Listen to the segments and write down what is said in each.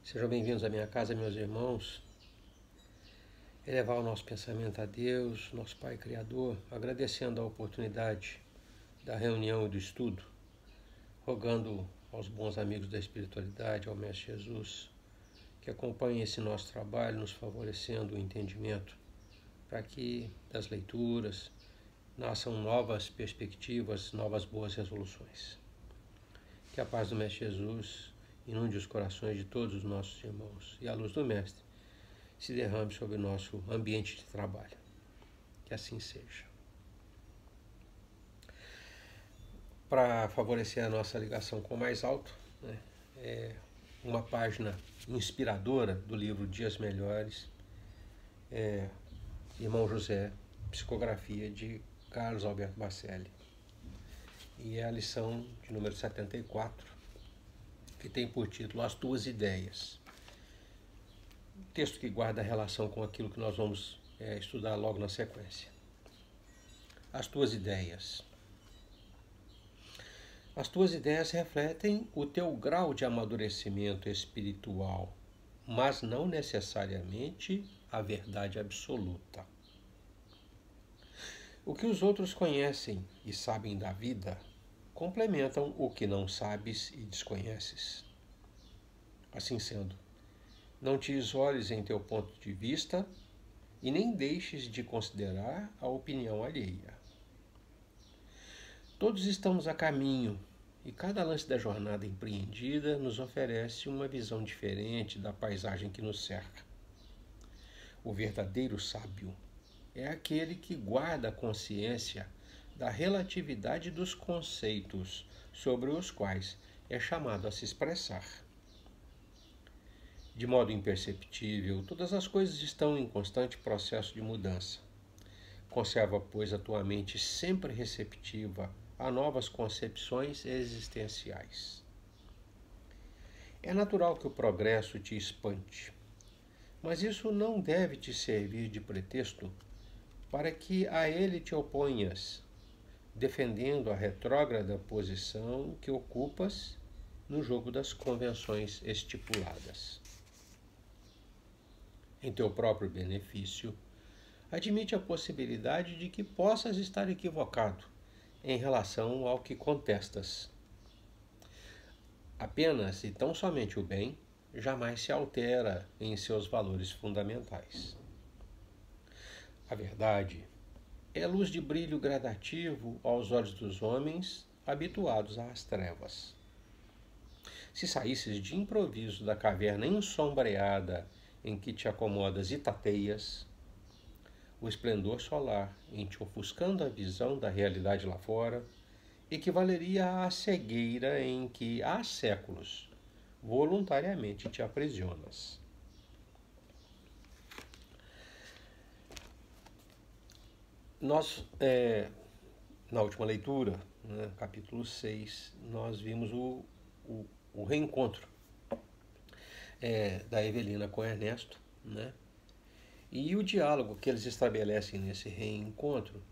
Sejam bem-vindos à minha casa, meus irmãos. Elevar o nosso pensamento a Deus, nosso Pai Criador, agradecendo a oportunidade da reunião e do estudo, rogando aos bons amigos da espiritualidade, ao Mestre Jesus, que acompanhem esse nosso trabalho, nos favorecendo o entendimento, para que das leituras nasçam novas perspectivas, novas boas resoluções. Que a paz do Mestre Jesus inunde os corações de todos os nossos irmãos e a luz do Mestre se derrame sobre o nosso ambiente de trabalho. Que assim seja. Para favorecer a nossa ligação com o mais alto, uma página inspiradora do livro Dias Melhores, Irmão José, psicografia de Carlos Alberto Bacelli. E é a lição de número 74, que tem por título As Tuas Ideias. Texto que guarda relação com aquilo que nós vamos estudar logo na sequência. As tuas ideias. As tuas ideias refletem o teu grau de amadurecimento espiritual, mas não necessariamente a verdade absoluta. O que os outros conhecem e sabem da vida complementam o que não sabes e desconheces. Assim sendo, não te isoles em teu ponto de vista e nem deixes de considerar a opinião alheia. Todos estamos a caminho e cada lance da jornada empreendida nos oferece uma visão diferente da paisagem que nos cerca. O verdadeiro sábio é aquele que guarda a consciência da relatividade dos conceitos sobre os quais é chamado a se expressar. De modo imperceptível, todas as coisas estão em constante processo de mudança. Conserva, pois, a tua mente sempre receptiva a novas concepções existenciais. É natural que o progresso te espante, mas isso não deve te servir de pretexto para que a ele te oponhas, defendendo a retrógrada posição que ocupas no jogo das convenções estipuladas. Em teu próprio benefício, admite a possibilidade de que possas estar equivocado em relação ao que contestas. Apenas e tão somente o bem jamais se altera em seus valores fundamentais. A verdade é luz de brilho gradativo aos olhos dos homens habituados às trevas. Se saísses de improviso da caverna ensombreada em que te acomodas e tateias, o esplendor solar em te ofuscando a visão da realidade lá fora equivaleria à cegueira em que há séculos voluntariamente te aprisionas. Nós, na última leitura, capítulo 6, nós vimos o reencontro da Evelina com Ernesto, e o diálogo que eles estabelecem nesse reencontro,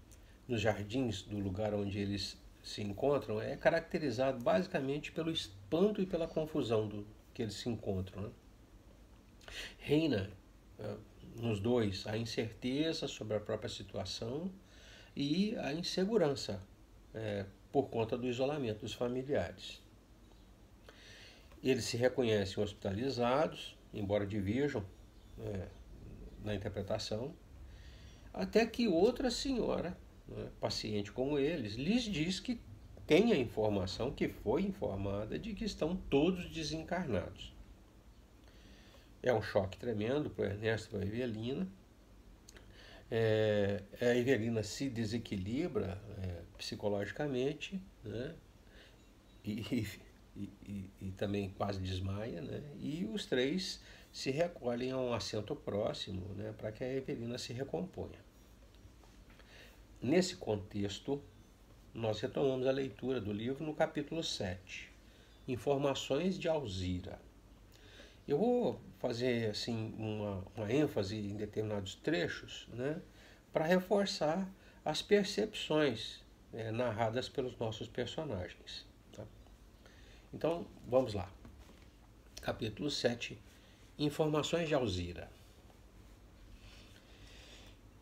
nos jardins do lugar onde eles se encontram, é caracterizado basicamente pelo espanto e pela confusão do que eles se encontram. Reina nos dois a incerteza sobre a própria situação e a insegurança por conta do isolamento dos familiares. Eles se reconhecem hospitalizados, embora divirjam na interpretação, até que outra senhora, paciente como eles, lhes diz que tem a informação, que foi informada de que estão todos desencarnados. É um choque tremendo para o Ernesto e para a Evelina. A Evelina se desequilibra psicologicamente, e também quase desmaia, e os três se recolhem a um assento próximo, para que a Evelina se recomponha. Nesse contexto, nós retomamos a leitura do livro no capítulo 7, Informações de Alzira. Eu vou fazer assim, uma ênfase em determinados trechos, para reforçar as percepções narradas pelos nossos personagens. Tá? Então, vamos lá. Capítulo 7, Informações de Alzira.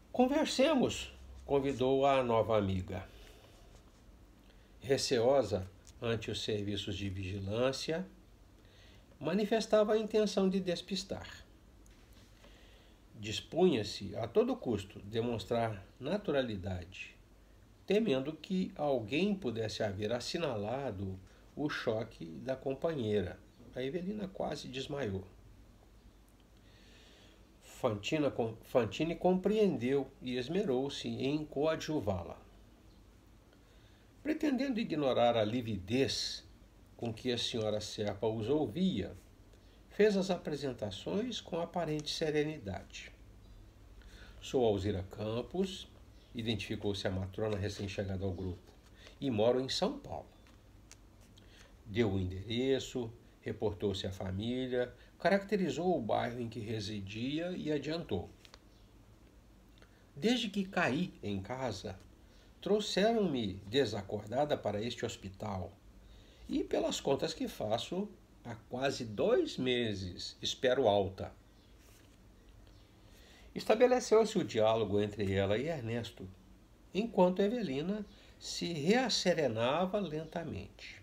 Conversemos, convidou a nova amiga. Receosa ante os serviços de vigilância, manifestava a intenção de despistar. Dispunha-se a todo custo demonstrar naturalidade, temendo que alguém pudesse haver assinalado o choque da companheira. A Evelina quase desmaiou. Fantine compreendeu e esmerou-se em coadjuvá-la. Pretendendo ignorar a lividez com que a senhora Serpa os ouvia, fez as apresentações com aparente serenidade. Sou Alzira Campos, identificou-se a matrona recém-chegada ao grupo, e moro em São Paulo. Deu o endereço, reportou-se à família, caracterizou o bairro em que residia e adiantou. Desde que caí em casa, trouxeram-me desacordada para este hospital e, pelas contas que faço, há quase 2 meses espero alta. Estabeleceu-se o diálogo entre ela e Ernesto, enquanto Evelina se reasserenava lentamente.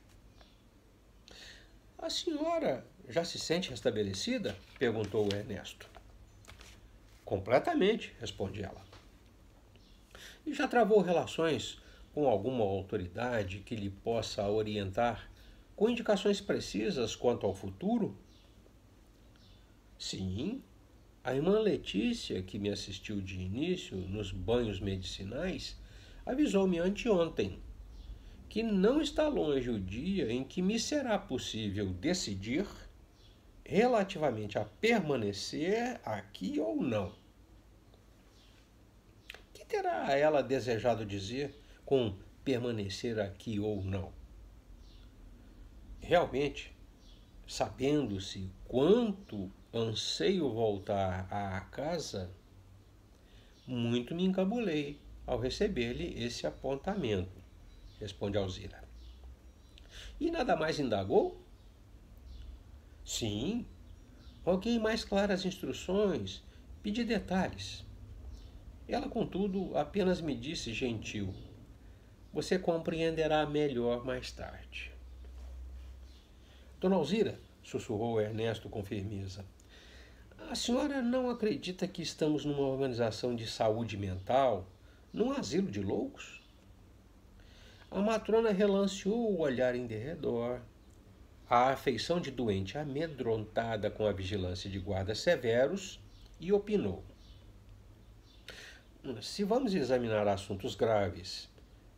A senhora já se sente restabelecida? Perguntou Ernesto. Completamente, responde ela. E já travou relações com alguma autoridade que lhe possa orientar com indicações precisas quanto ao futuro? Sim, a irmã Letícia, que me assistiu de início nos banhos medicinais, avisou-me anteontem que não está longe o dia em que me será possível decidir relativamente a permanecer aqui ou não. Que terá ela desejado dizer com permanecer aqui ou não? Realmente, sabendo-se quanto anseio voltar à casa, muito me encabulei ao receber-lhe esse apontamento, responde Alzira. E nada mais indagou? Sim, roguei mais claras instruções, pedi detalhes. Ela, contudo, apenas me disse gentil: você compreenderá melhor mais tarde. Dona Alzira, sussurrou Ernesto com firmeza, a senhora não acredita que estamos numa organização de saúde mental, num asilo de loucos? A matrona relanceou o olhar em derredor, a afeição de doente amedrontada com a vigilância de guardas severos, e opinou. Se vamos examinar assuntos graves,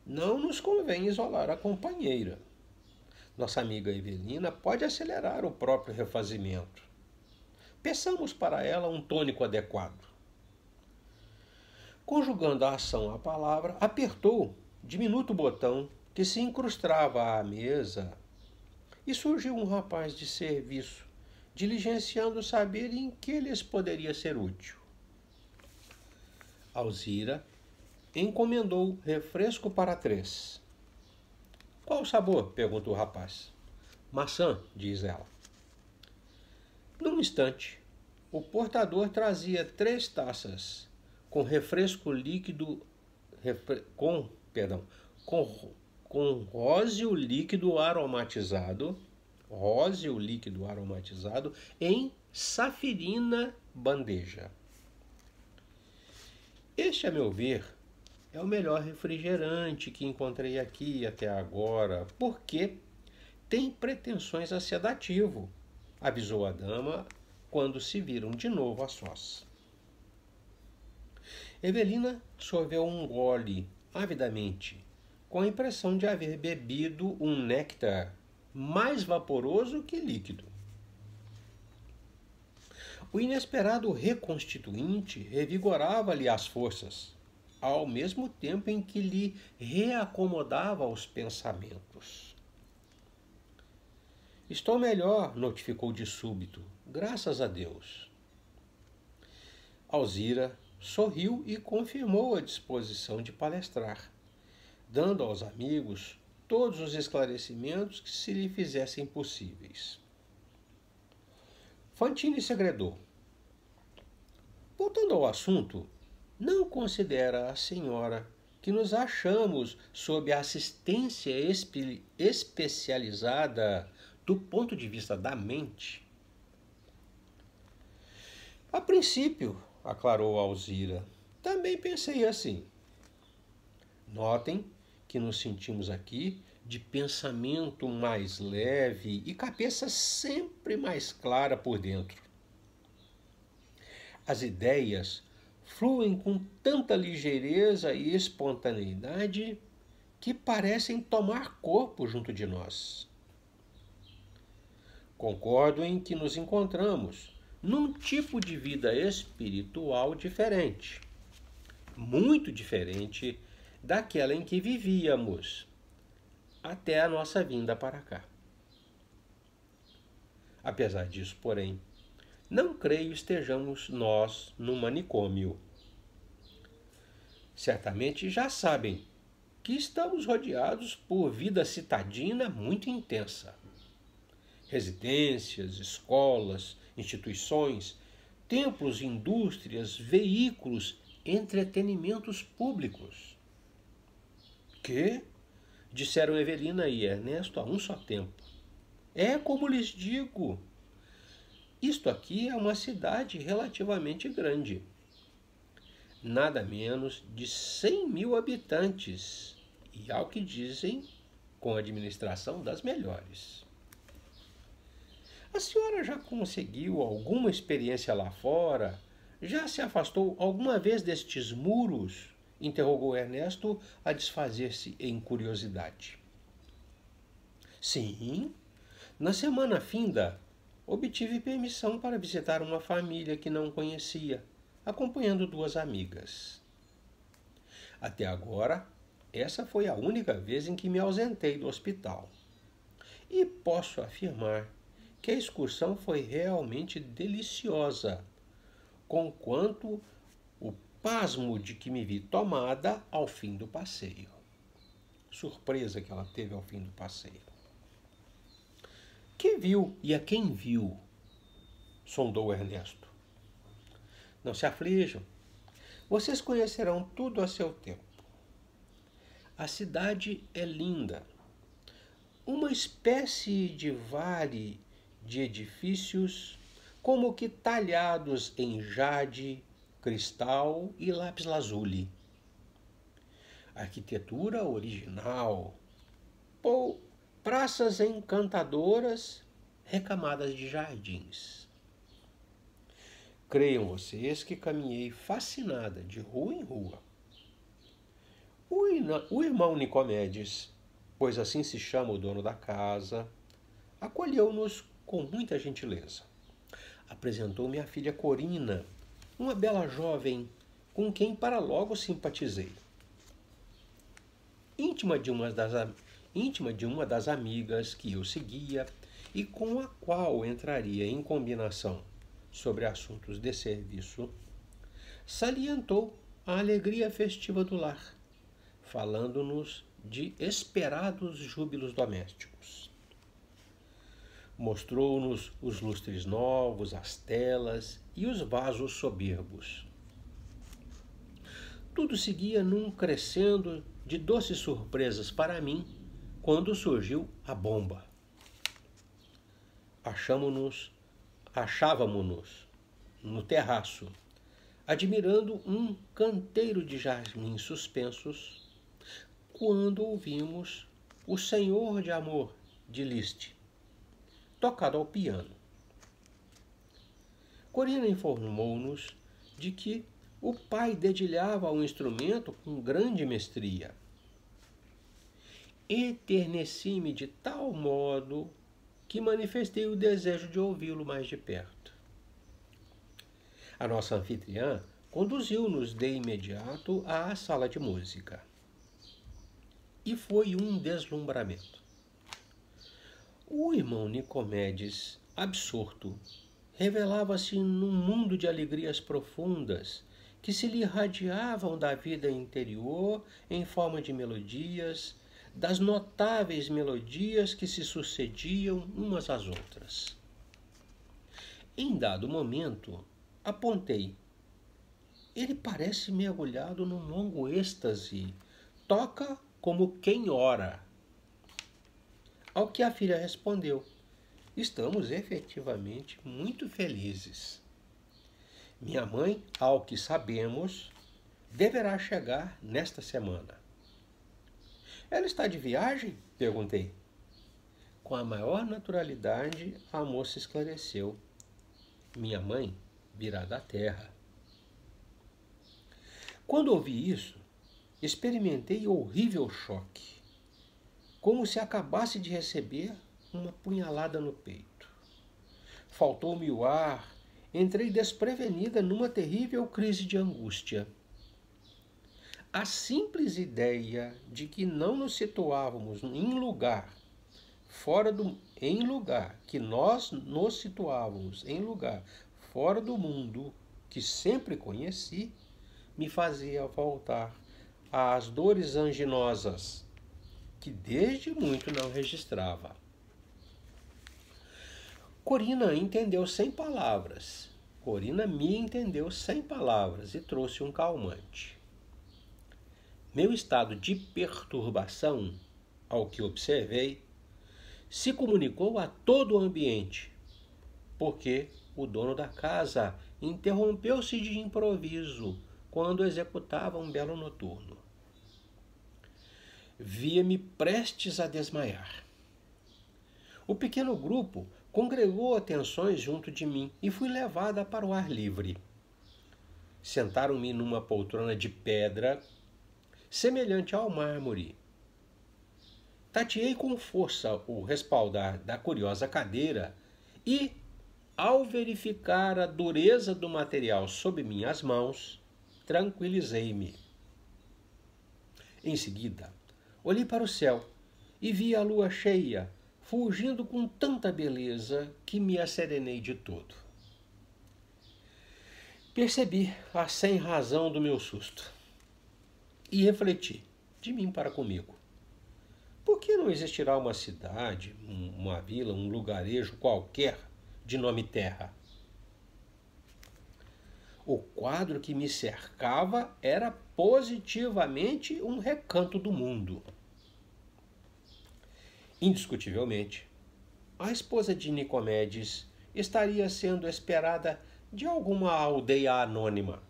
não nos convém isolar a companheira. Nossa amiga Evelina pode acelerar o próprio refazimento. Peçamos para ela um tônico adequado. Conjugando a ação à palavra, apertou diminuto botão que se incrustava à mesa e surgiu um rapaz de serviço, diligenciando saber em que lhes poderia ser útil. Alzira encomendou refresco para 3. Qual o sabor? Perguntou o rapaz. Maçã, diz ela. Num instante, o portador trazia 3 taças com refresco líquido com róseo líquido aromatizado em safirina bandeja. Este, a meu ver, é o melhor refrigerante que encontrei aqui até agora, porque tem pretensões a sedativo, avisou a dama quando se viram de novo a sós. Evelina sorveu um gole avidamente, com a impressão de haver bebido um néctar mais vaporoso que líquido. O inesperado reconstituinte revigorava-lhe as forças, ao mesmo tempo em que lhe reacomodava os pensamentos. Estou melhor, notificou de súbito, graças a Deus. Alzira sorriu e confirmou a disposição de palestrar, dando aos amigos todos os esclarecimentos que se lhe fizessem possíveis. Fantini segredou: voltando ao assunto, não considera a senhora que nos achamos sob a assistência especializada do ponto de vista da mente? A princípio, aclarou Alzira, também pensei assim. Notem que nos sentimos aqui de pensamento mais leve e cabeça sempre mais clara por dentro. As ideias fluem com tanta ligeireza e espontaneidade que parecem tomar corpo junto de nós. Concordo em que nos encontramos num tipo de vida espiritual diferente, muito diferente daquela em que vivíamos até a nossa vinda para cá. Apesar disso, porém, não creio estejamos nós no manicômio. Certamente já sabem que estamos rodeados por vida citadina muito intensa. Residências, escolas, instituições, templos, indústrias, veículos, entretenimentos públicos. Que? Disseram Evelina e Ernesto a um só tempo. É como lhes digo. Isto aqui é uma cidade relativamente grande. Nada menos de 100.000 habitantes. E, ao que dizem, com administração das melhores. A senhora já conseguiu alguma experiência lá fora? Já se afastou alguma vez destes muros? Interrogou Ernesto, a desfazer-se em curiosidade. Sim, na semana finda, obtive permissão para visitar uma família que não conhecia, acompanhando 2 amigas. Até agora, essa foi a única vez em que me ausentei do hospital. E posso afirmar que a excursão foi realmente deliciosa, conquanto o pasmo de que me vi tomada ao fim do passeio. Surpresa que ela teve ao fim do passeio. Que viu e a quem viu? Sondou Ernesto. Não se aflijam. Vocês conhecerão tudo a seu tempo. A cidade é linda. Uma espécie de vale de edifícios, como que talhados em jade, cristal e lápis-lazuli. Arquitetura original, praças encantadoras, recamadas de jardins. Creiam vocês que caminhei fascinada de rua em rua. O irmão Nicomedes, pois assim se chama o dono da casa, acolheu-nos com muita gentileza. Apresentou-me a filha Corina, uma bela jovem com quem para logo simpatizei. Íntima de uma das amigas que eu seguia e com a qual entraria em combinação sobre assuntos de serviço, salientou a alegria festiva do lar, falando-nos de esperados júbilos domésticos. Mostrou-nos os lustres novos, as telas e os vasos soberbos. Tudo seguia num crescendo de doces surpresas para mim quando surgiu a bomba. Achávamo-nos no terraço, admirando um canteiro de jasmins suspensos, quando ouvimos O Senhor de Amor, de Liszt, tocado ao piano. Corina informou-nos de que o pai dedilhava o instrumento com grande mestria. Enterneci-me de tal modo que manifestei o desejo de ouvi-lo mais de perto. A nossa anfitriã conduziu-nos de imediato à sala de música. E foi um deslumbramento. O irmão Nicomedes, absorto, revelava-se num mundo de alegrias profundas que se lhe irradiavam da vida interior em forma de melodias, das notáveis melodias que se sucediam umas às outras. Em dado momento, apontei. Ele parece mergulhado num longo êxtase. Toca como quem ora. Ao que a filha respondeu: estamos efetivamente muito felizes. Minha mãe, ao que sabemos, deverá chegar nesta semana. Ela está de viagem? Perguntei. Com a maior naturalidade, a moça esclareceu. Minha mãe virá da terra. Quando ouvi isso, experimentei horrível choque, como se acabasse de receber uma punhalada no peito. Faltou-me o ar, entrei desprevenida numa terrível crise de angústia. A simples ideia de que não nos situávamos em lugar fora do mundo que sempre conheci, me fazia voltar às dores anginosas que desde muito não registrava. Corina me entendeu sem palavras e trouxe um calmante. Meu estado de perturbação, ao que observei, se comunicou a todo o ambiente, porque o dono da casa interrompeu-se de improviso quando executava um belo noturno. Via-me prestes a desmaiar. O pequeno grupo congregou atenções junto de mim e fui levada para o ar livre. Sentaram-me numa poltrona de pedra, semelhante ao mármore. Tateei com força o respaldar da curiosa cadeira e, ao verificar a dureza do material sob minhas mãos, tranquilizei-me. Em seguida, olhei para o céu e vi a lua cheia, fulgindo com tanta beleza que me asserenei de todo. Percebi a sem-razão do meu susto e refleti, de mim para comigo. Por que não existirá uma cidade, uma vila, um lugarejo qualquer de nome Terra? O quadro que me cercava era positivamente um recanto do mundo. Indiscutivelmente, a esposa de Nicomedes estaria sendo esperada de alguma aldeia anônima.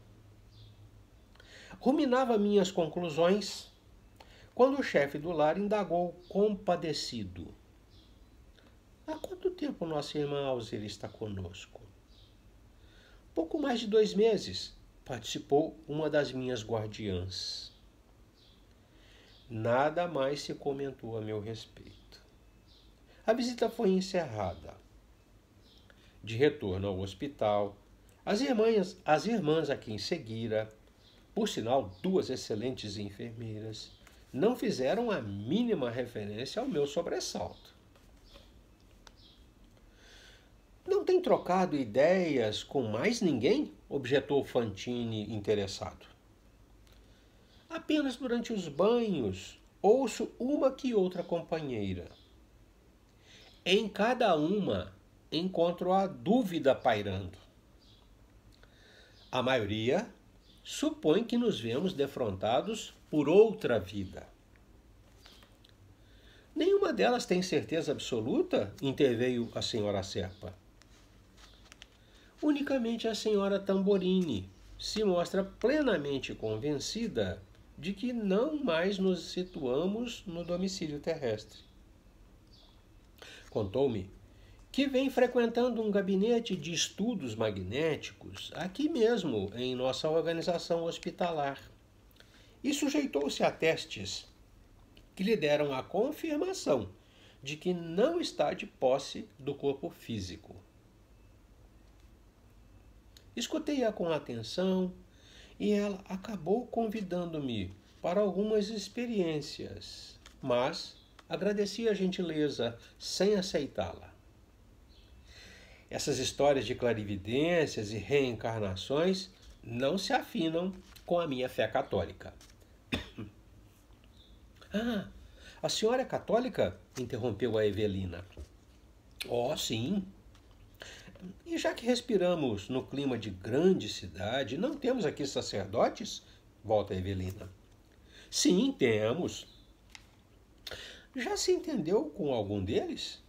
Ruminava minhas conclusões quando o chefe do lar indagou compadecido. Há quanto tempo nossa irmã Alzira está conosco? Pouco mais de 2 meses, participou uma das minhas guardiãs. Nada mais se comentou a meu respeito. A visita foi encerrada. De retorno ao hospital, as irmãs a quem seguira, por sinal 2 excelentes enfermeiras, não fizeram a mínima referência ao meu sobressalto. Não tem trocado ideias com mais ninguém? Objetou Fantine interessado. Apenas durante os banhos ouço uma que outra companheira. Em cada uma encontro a dúvida pairando. A maioria supõe que nos vemos defrontados por outra vida. Nenhuma delas tem certeza absoluta? Interveio a senhora Serpa. Unicamente a senhora Tamborini se mostra plenamente convencida de que não mais nos situamos no domicílio terrestre. Contou-me que vem frequentando um gabinete de estudos magnéticos aqui mesmo em nossa organização hospitalar e sujeitou-se a testes que lhe deram a confirmação de que não está de posse do corpo físico. Escutei-a com atenção e ela acabou convidando-me para algumas experiências, mas agradeci a gentileza sem aceitá-la. Essas histórias de clarividências e reencarnações não se afinam com a minha fé católica. Ah, a senhora é católica? Interrompeu a Evelina. Oh, sim. E já que respiramos no clima de grande cidade, não temos aqui sacerdotes? Volta a Evelina. Sim, temos. Já se entendeu com algum deles?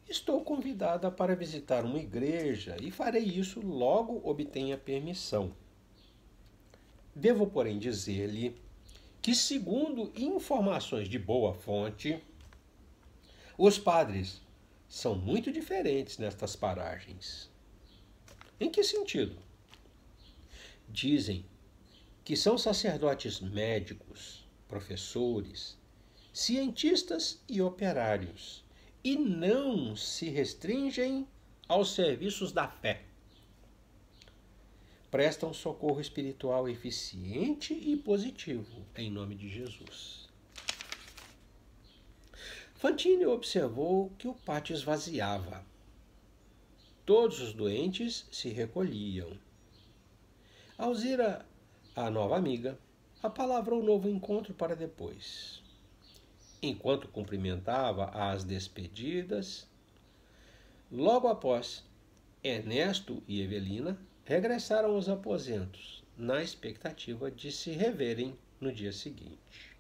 Estou convidada para visitar uma igreja e farei isso logo obtenha permissão. Devo, porém, dizer-lhe que, segundo informações de boa fonte, os padres são muito diferentes nestas paragens. Em que sentido? Dizem que são sacerdotes médicos, professores, cientistas e operários, e não se restringem aos serviços da fé. Prestam socorro espiritual eficiente e positivo, em nome de Jesus. Fantine observou que o pátio esvaziava. Todos os doentes se recolhiam. Alzira, a nova amiga, apalavrou o novo encontro para depois. Enquanto cumprimentava as despedidas, logo após, Ernesto e Evelina regressaram aos aposentos, na expectativa de se reverem no dia seguinte.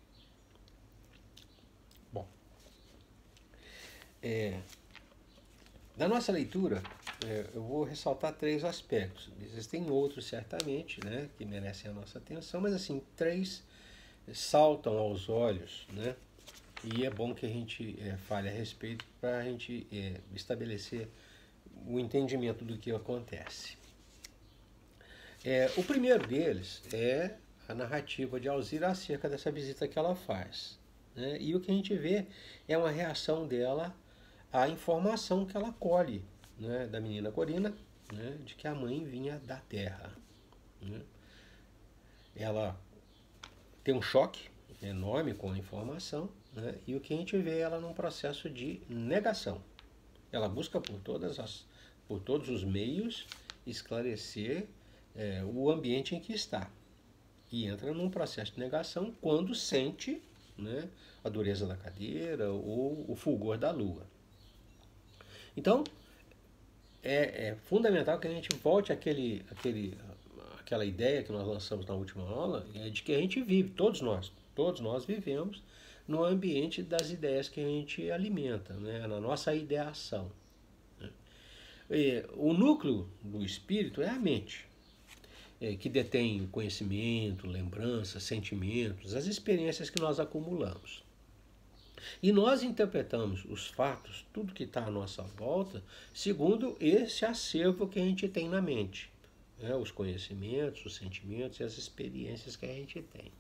Bom, na nossa leitura, eu vou ressaltar 3 aspectos. Existem outros, certamente, né, que merecem a nossa atenção, mas assim, 3 saltam aos olhos, né? E é bom que a gente fale a respeito para a gente estabelecer o entendimento do que acontece. O primeiro deles é a narrativa de Alzira acerca dessa visita que ela faz, né? E o que a gente vê é uma reação dela à informação que ela colhe, né, da menina Corina, né, de que a mãe vinha da terra, né? Ela tem um choque enorme com a informação, né, e o que a gente vê é ela num processo de negação. Ela busca por todos os meios esclarecer o ambiente em que está. E entra num processo de negação quando sente, né, a dureza da cadeira ou o fulgor da lua. Então, é fundamental que a gente volte àquela ideia que nós lançamos na última aula, de que a gente vive, todos nós vivemos no ambiente das ideias que a gente alimenta, né, na nossa ideação. O núcleo do espírito é a mente, que detém conhecimento, lembranças, sentimentos, as experiências que nós acumulamos. E nós interpretamos os fatos, tudo que está à nossa volta, segundo esse acervo que a gente tem na mente, né? Os conhecimentos, os sentimentos e as experiências que a gente tem.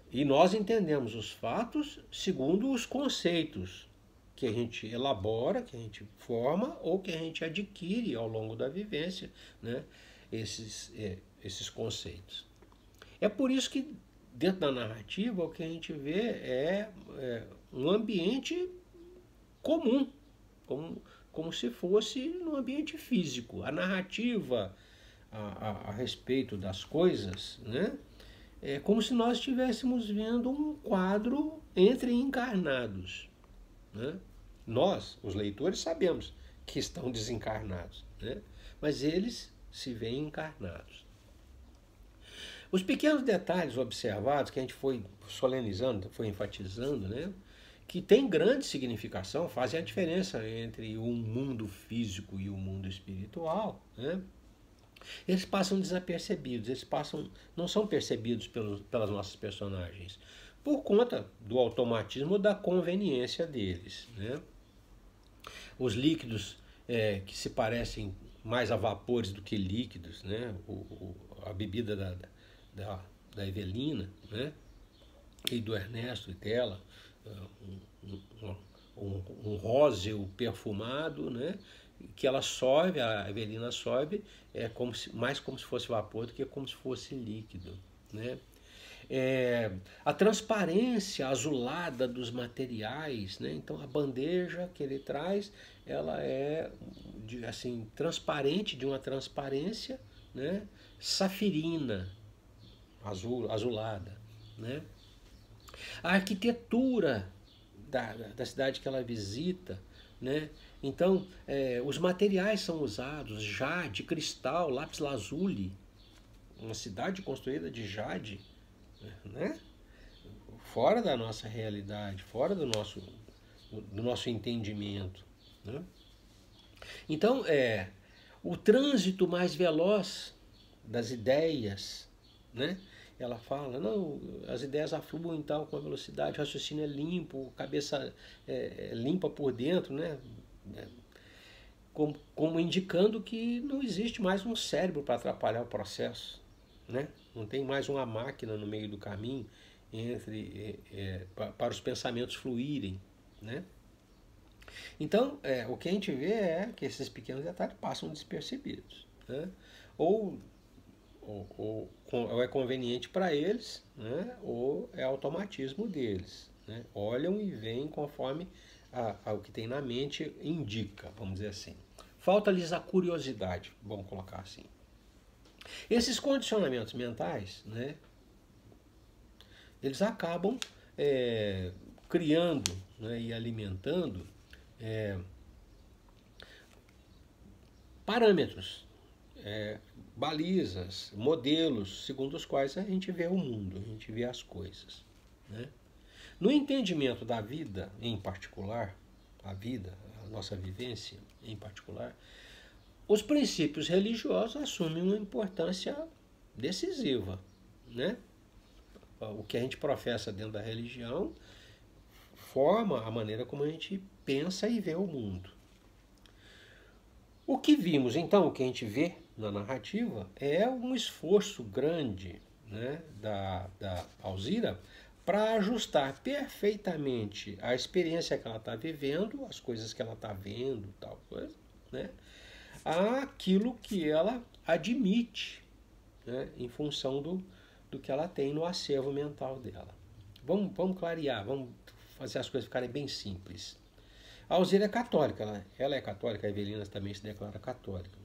E nós entendemos os fatos segundo os conceitos que a gente elabora, que a gente forma ou que a gente adquire ao longo da vivência, né? Esses conceitos. É por isso que dentro da narrativa o que a gente vê é um ambiente comum, como se fosse num ambiente físico. A narrativa a respeito das coisas, né, é como se nós estivéssemos vendo um quadro entre encarnados, né? Nós, os leitores, sabemos que estão desencarnados, né? Mas eles se veem encarnados. Os pequenos detalhes observados, que a gente foi solenizando, foi enfatizando, né, que tem grande significação, fazem a diferença entre o mundo físico e o mundo espiritual, né? Eles passam desapercebidos, não são percebidos pelas nossas personagens, por conta do automatismo da conveniência deles, né? Os líquidos que se parecem mais a vapores do que líquidos, né? A bebida da Evelina, né, e do Ernesto e dela, um róseo perfumado, né, que ela sorve, a Evelina sorve, mais como se fosse vapor do que como se fosse líquido, né? A transparência azulada dos materiais, né? Então a bandeja que ele traz, ela é assim transparente, de uma transparência, né, safirina, azulada, né? A arquitetura da cidade que ela visita, né? Então, os materiais são usados, jade, cristal, lápis lazuli, uma cidade construída de jade, né? Fora da nossa realidade, fora do nosso entendimento, né? Então, o trânsito mais veloz das ideias, né? Ela fala, não, as ideias afluem tal com a velocidade, o raciocínio é limpo, cabeça limpa por dentro, né? Como indicando que não existe mais um cérebro para atrapalhar o processo, né? Não tem mais uma máquina no meio do caminho para os pensamentos fluírem, né? Então, o que a gente vê é que esses pequenos detalhes passam despercebidos, né? Ou é conveniente para eles, né? Ou é automatismo deles, né? Olham e veem conforme o que tem na mente indica, vamos dizer assim. Falta-lhes a curiosidade, vamos colocar assim. Esses condicionamentos mentais, né? Eles acabam criando, né, e alimentando parâmetros, balizas, modelos segundo os quais a gente vê o mundo, a gente vê as coisas, né? No entendimento da vida em particular, a vida, a nossa vivência em particular, os princípios religiosos assumem uma importância decisiva, né? O que a gente professa dentro da religião forma a maneira como a gente pensa e vê o mundo. O que vimos, então, o que a gente vê na narrativa é um esforço grande, né, da Alzira para ajustar perfeitamente a experiência que ela está vivendo, as coisas que ela está vendo, tal coisa, né, àquilo que ela admite, né, em função do que ela tem no acervo mental dela. Vamos clarear, vamos fazer as coisas ficarem bem simples. A Alzira é católica, ela é católica, a Evelina também se declara católica.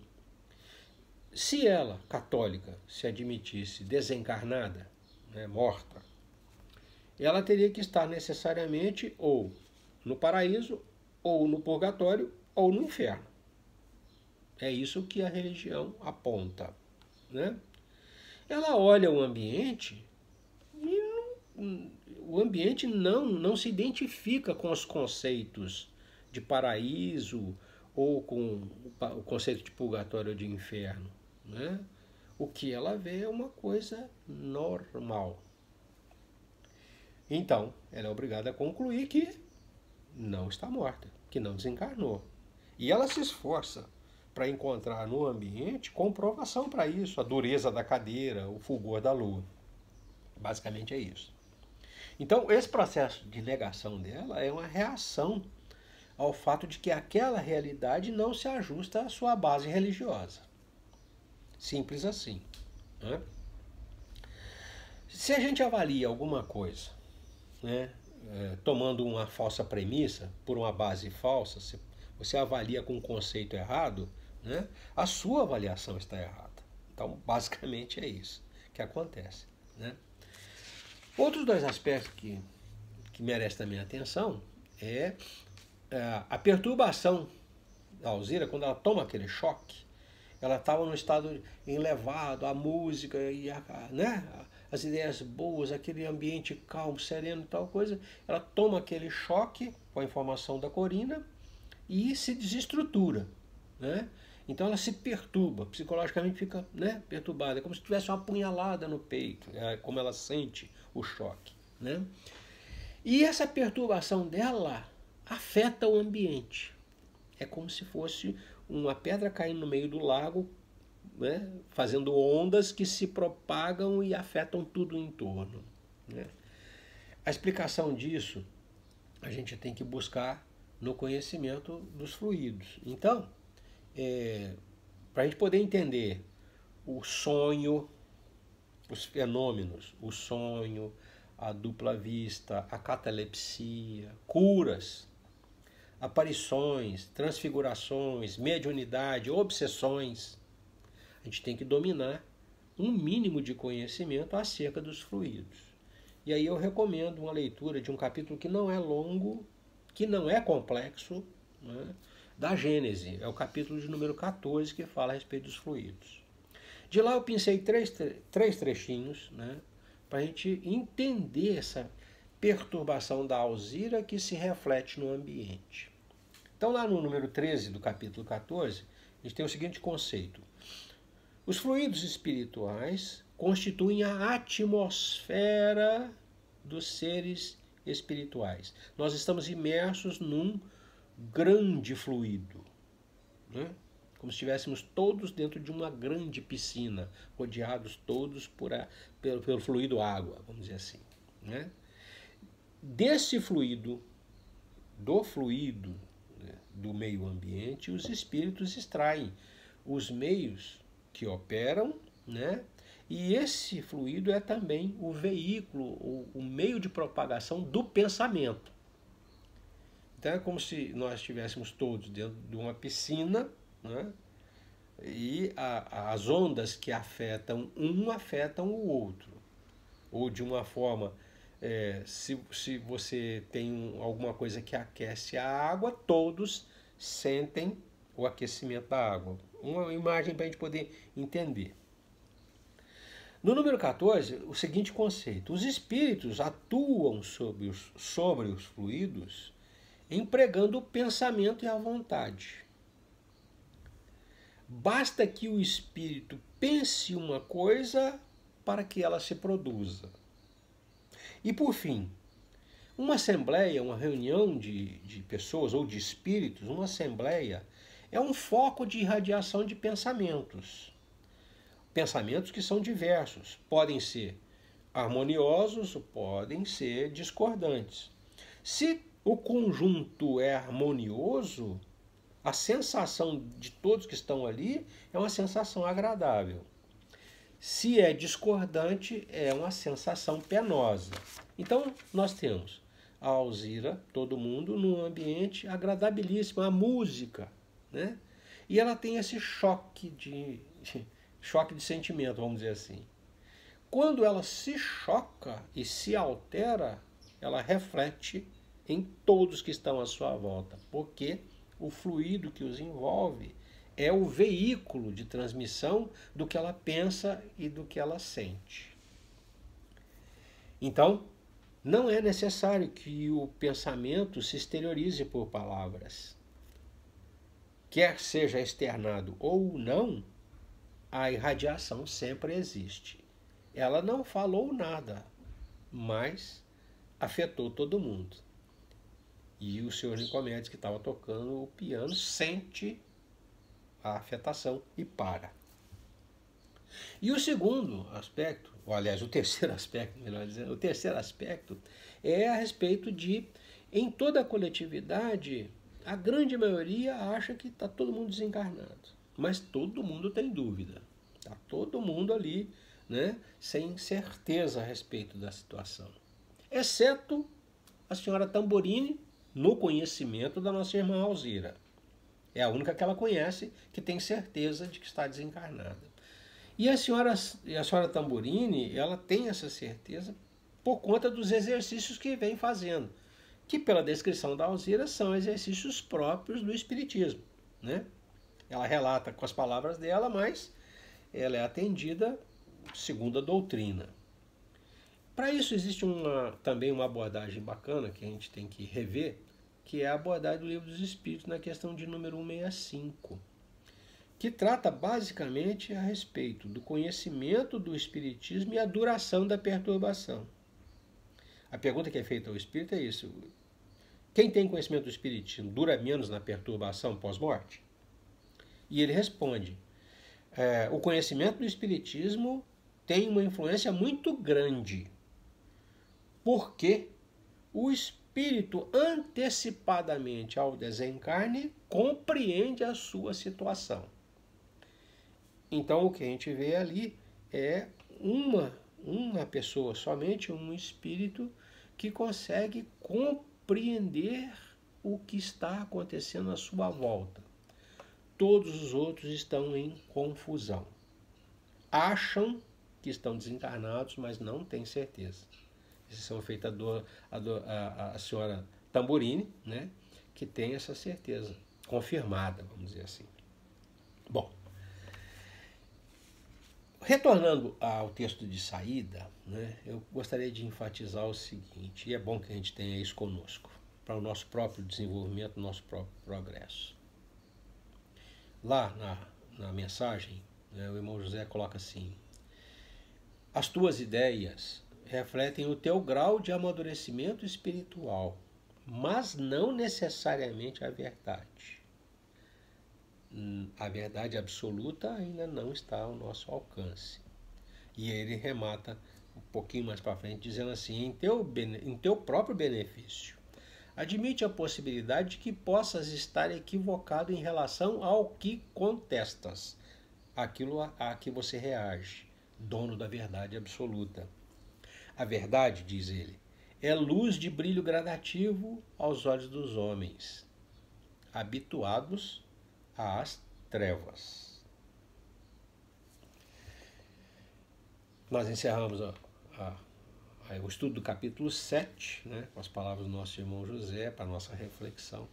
Se ela, católica, se admitisse desencarnada, né, morta, ela teria que estar necessariamente ou no paraíso, ou no purgatório, ou no inferno. É isso que a religião aponta, né? Ela olha o ambiente e o ambiente não se identifica com os conceitos de paraíso ou com o conceito de purgatório ou de inferno, né? O que ela vê é uma coisa normal. Então, ela é obrigada a concluir que não está morta, que não desencarnou. E ela se esforça para encontrar no ambiente comprovação para isso, a dureza da cadeira, o fulgor da lua. Basicamente é isso. Então, esse processo de negação dela é uma reação ao fato de que aquela realidade não se ajusta à sua base religiosa. Simples assim, né? Se a gente avalia alguma coisa, né, tomando uma falsa premissa por uma base falsa, você avalia com um conceito errado, né, a sua avaliação está errada. Então, basicamente é isso que acontece, né? Outros dois aspectos que merecem também atenção é a perturbação da Alzira, quando ela toma aquele choque. Ela estava num estado elevado, a música e né, as ideias boas, aquele ambiente calmo, sereno e tal coisa. Ela toma aquele choque com a informação da Corina e se desestrutura, né? Então ela se perturba, psicologicamente fica, né, perturbada, é como se tivesse uma punhalada no peito, como ela sente o choque, né? E essa perturbação dela afeta o ambiente. É como se fosse uma pedra caindo no meio do lago, né, fazendo ondas que se propagam e afetam tudo em torno, né? A explicação disso a gente tem que buscar no conhecimento dos fluidos. Então, para a gente poder entender o sonho, os fenômenos, o sonho, a dupla vista, a catalepsia, curas, aparições, transfigurações, mediunidade, obsessões, a gente tem que dominar um mínimo de conhecimento acerca dos fluidos. E aí eu recomendo uma leitura de um capítulo que não é longo, que não é complexo, né, da Gênese. É o capítulo de número 14 que fala a respeito dos fluidos. De lá eu pensei três trechinhos, né, para a gente entender essa perturbação da Alzira que se reflete no ambiente. Então, lá no número 13 do capítulo 14, a gente tem o seguinte conceito. Os fluidos espirituais constituem a atmosfera dos seres espirituais. Nós estamos imersos num grande fluido, né? Como se estivéssemos todos dentro de uma grande piscina, rodeados todos pelo fluido água, vamos dizer assim, né? Desse fluido, né, do meio ambiente, os espíritos extraem os meios que operam, né? E esse fluido é também o veículo, o meio de propagação do pensamento. Então é como se nós estivéssemos todos dentro de uma piscina, né? E as ondas que afetam o outro. Ou de uma forma, se você tem alguma coisa que aquece a água, todos sentem o aquecimento da água. Uma imagem para a gente poder entender. No número 14, o seguinte conceito. Os espíritos atuam sobre os fluidos empregando o pensamento e a vontade. Basta que o espírito pense uma coisa para que ela se produza. E por fim, uma assembleia, uma reunião de pessoas ou de espíritos, uma assembleia é um foco de irradiação de pensamentos. Pensamentos que são diversos, podem ser harmoniosos, podem ser discordantes. Se o conjunto é harmonioso, a sensação de todos que estão ali é uma sensação agradável. Se é discordante, é uma sensação penosa. Então, nós temos a Alzira, todo mundo, num ambiente agradabilíssimo, a música, né? E ela tem esse choque de sentimento, vamos dizer assim. Quando ela se choca e se altera, ela reflete em todos que estão à sua volta, porque o fluido que os envolve é o veículo de transmissão do que ela pensa e do que ela sente. Então, não é necessário que o pensamento se exteriorize por palavras. Quer seja externado ou não, a irradiação sempre existe. Ela não falou nada, mas afetou todo mundo. E o senhor Nicomedes, que estava tocando o piano, sente a afetação e para. E o segundo aspecto, ou aliás, o terceiro aspecto, melhor dizendo, o terceiro aspecto é a respeito de, em toda a coletividade, a grande maioria acha que está todo mundo desencarnado. Mas todo mundo tem dúvida. Está todo mundo ali, né, sem certeza a respeito da situação. Exceto a senhora Tamborini, no conhecimento da nossa irmã Alzira. É a única que ela conhece que tem certeza de que está desencarnada. E a senhora Tamborini, ela tem essa certeza por conta dos exercícios que vem fazendo, que pela descrição da Alzira são exercícios próprios do Espiritismo, né? Ela relata com as palavras dela, mas ela é atendida segundo a doutrina. Para isso existe também uma abordagem bacana que a gente tem que rever, que é a abordagem do Livro dos Espíritos na questão de número 165, que trata basicamente a respeito do conhecimento do Espiritismo e a duração da perturbação. A pergunta que é feita ao Espírito é isso: quem tem conhecimento do Espiritismo dura menos na perturbação pós-morte? E ele responde, o conhecimento do Espiritismo tem uma influência muito grande, porque o espírito antecipadamente ao desencarne compreende a sua situação. Então o que a gente vê ali é uma pessoa, somente um espírito que consegue compreender o que está acontecendo à sua volta. Todos os outros estão em confusão. Acham que estão desencarnados, mas não têm certeza. Exceção feita a senhora Tamborini, né, que tem essa certeza confirmada, vamos dizer assim. Bom, retornando ao texto de saída, né, eu gostaria de enfatizar o seguinte, e é bom que a gente tenha isso conosco, para o nosso próprio desenvolvimento, nosso próprio progresso. Lá na mensagem, né, o irmão José coloca assim: as tuas ideias refletem o teu grau de amadurecimento espiritual, mas não necessariamente a verdade. A verdade absoluta ainda não está ao nosso alcance. E ele remata um pouquinho mais para frente, dizendo assim: em teu próprio benefício, admite a possibilidade de que possas estar equivocado em relação ao que contestas, aquilo a que você reage, dono da verdade absoluta. A verdade, diz ele, é luz de brilho gradativo aos olhos dos homens, habituados às trevas. Nós encerramos o estudo do capítulo 7, né, com as palavras do nosso irmão José, para a nossa reflexão.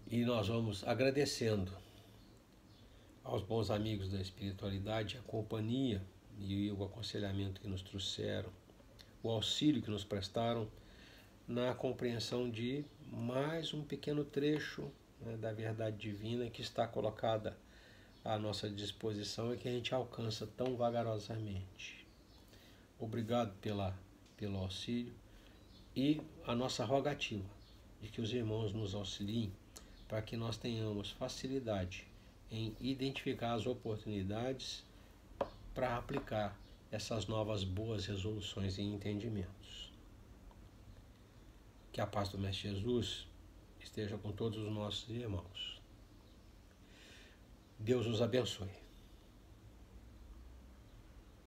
E nós vamos agradecendo aos bons amigos da espiritualidade a companhia e o aconselhamento que nos trouxeram, o auxílio que nos prestaram na compreensão de mais um pequeno trecho, né, da verdade divina que está colocada à nossa disposição e que a gente alcança tão vagarosamente. Obrigado pelo auxílio e a nossa rogativa de que os irmãos nos auxiliem para que nós tenhamos facilidade em identificar as oportunidades para aplicar essas novas boas resoluções e entendimentos. Que a paz do Mestre Jesus esteja com todos os nossos irmãos. Deus os abençoe.